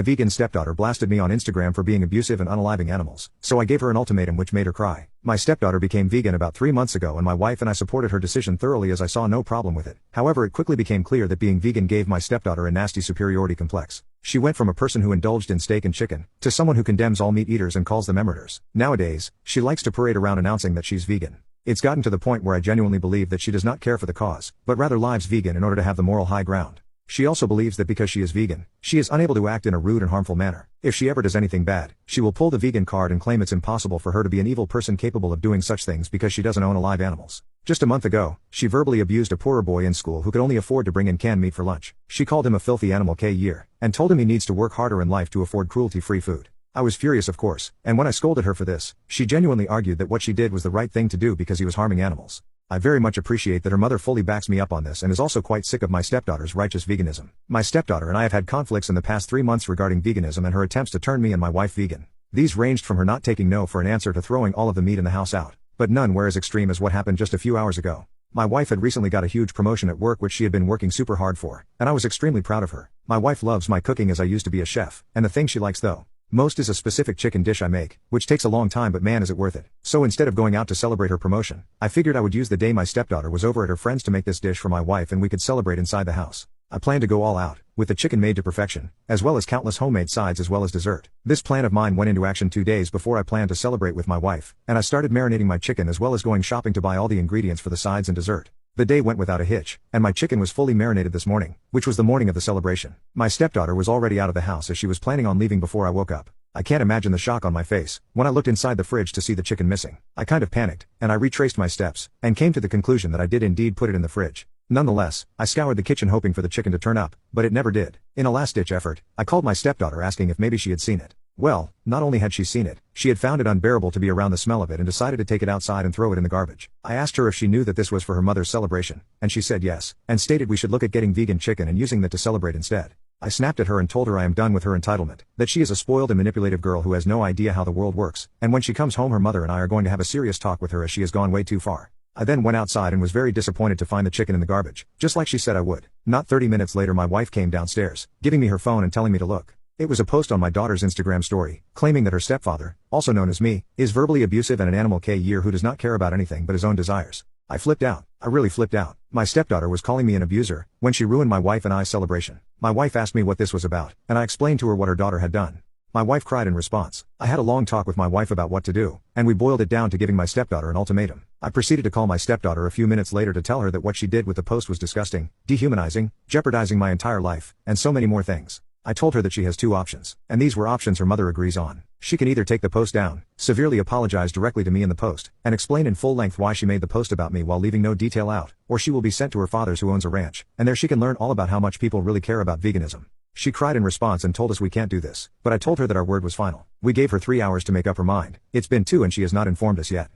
My vegan stepdaughter blasted me on Instagram for being abusive and unaliving animals, so I gave her an ultimatum which made her cry. My stepdaughter became vegan about 3 months ago and my wife and I supported her decision thoroughly as I saw no problem with it. However, it quickly became clear that being vegan gave my stepdaughter a nasty superiority complex. She went from a person who indulged in steak and chicken, to someone who condemns all meat eaters and calls them emerders. Nowadays, she likes to parade around announcing that she's vegan. It's gotten to the point where I genuinely believe that she does not care for the cause, but rather lives vegan in order to have the moral high ground. She also believes that because she is vegan, she is unable to act in a rude and harmful manner. If she ever does anything bad, she will pull the vegan card and claim it's impossible for her to be an evil person capable of doing such things because she doesn't own alive animals. Just a month ago, she verbally abused a poorer boy in school who could only afford to bring in canned meat for lunch. She called him a filthy animal k-year, and told him he needs to work harder in life to afford cruelty-free food. I was furious of course, and when I scolded her for this, she genuinely argued that what she did was the right thing to do because he was harming animals. I very much appreciate that her mother fully backs me up on this and is also quite sick of my stepdaughter's righteous veganism. My stepdaughter and I have had conflicts in the past 3 months regarding veganism and her attempts to turn me and my wife vegan. These ranged from her not taking no for an answer to throwing all of the meat in the house out, but none were as extreme as what happened just a few hours ago. My wife had recently got a huge promotion at work which she had been working super hard for, and I was extremely proud of her. My wife loves my cooking as I used to be a chef, and the thing she likes though most is a specific chicken dish I make, which takes a long time but man is it worth it. So instead of going out to celebrate her promotion, I figured I would use the day my stepdaughter was over at her friend's to make this dish for my wife and we could celebrate inside the house. I planned to go all out, with the chicken made to perfection, as well as countless homemade sides as well as dessert. This plan of mine went into action 2 days before I planned to celebrate with my wife, and I started marinating my chicken as well as going shopping to buy all the ingredients for the sides and dessert. The day went without a hitch, and my chicken was fully marinated this morning, which was the morning of the celebration. My stepdaughter was already out of the house as she was planning on leaving before I woke up. I can't imagine the shock on my face when I looked inside the fridge to see the chicken missing. I kind of panicked, and I retraced my steps, and came to the conclusion that I did indeed put it in the fridge. Nonetheless, I scoured the kitchen hoping for the chicken to turn up, but it never did. In a last-ditch effort, I called my stepdaughter asking if maybe she had seen it. Well, not only had she seen it, she had found it unbearable to be around the smell of it and decided to take it outside and throw it in the garbage. I asked her if she knew that this was for her mother's celebration, and she said yes, and stated we should look at getting vegan chicken and using that to celebrate instead. I snapped at her and told her I am done with her entitlement, that she is a spoiled and manipulative girl who has no idea how the world works, and when she comes home her mother and I are going to have a serious talk with her as she has gone way too far. I then went outside and was very disappointed to find the chicken in the garbage, just like she said I would. Not 30 minutes later my wife came downstairs, giving me her phone and telling me to look. It was a post on my daughter's Instagram story, claiming that her stepfather, also known as me, is verbally abusive and an animal k-year who does not care about anything but his own desires. I flipped out. I really flipped out. My stepdaughter was calling me an abuser, when she ruined my wife and I's celebration. My wife asked me what this was about, and I explained to her what her daughter had done. My wife cried in response. I had a long talk with my wife about what to do, and we boiled it down to giving my stepdaughter an ultimatum. I proceeded to call my stepdaughter a few minutes later to tell her that what she did with the post was disgusting, dehumanizing, jeopardizing my entire life, and so many more things. I told her that she has 2 options, and these were options her mother agrees on. She can either take the post down, severely apologize directly to me in the post, and explain in full length why she made the post about me while leaving no detail out, or she will be sent to her father's who owns a ranch, and there she can learn all about how much people really care about veganism. She cried in response and told us we can't do this, but I told her that our word was final. We gave her 3 hours to make up her mind. It's been 2 and she has not informed us yet.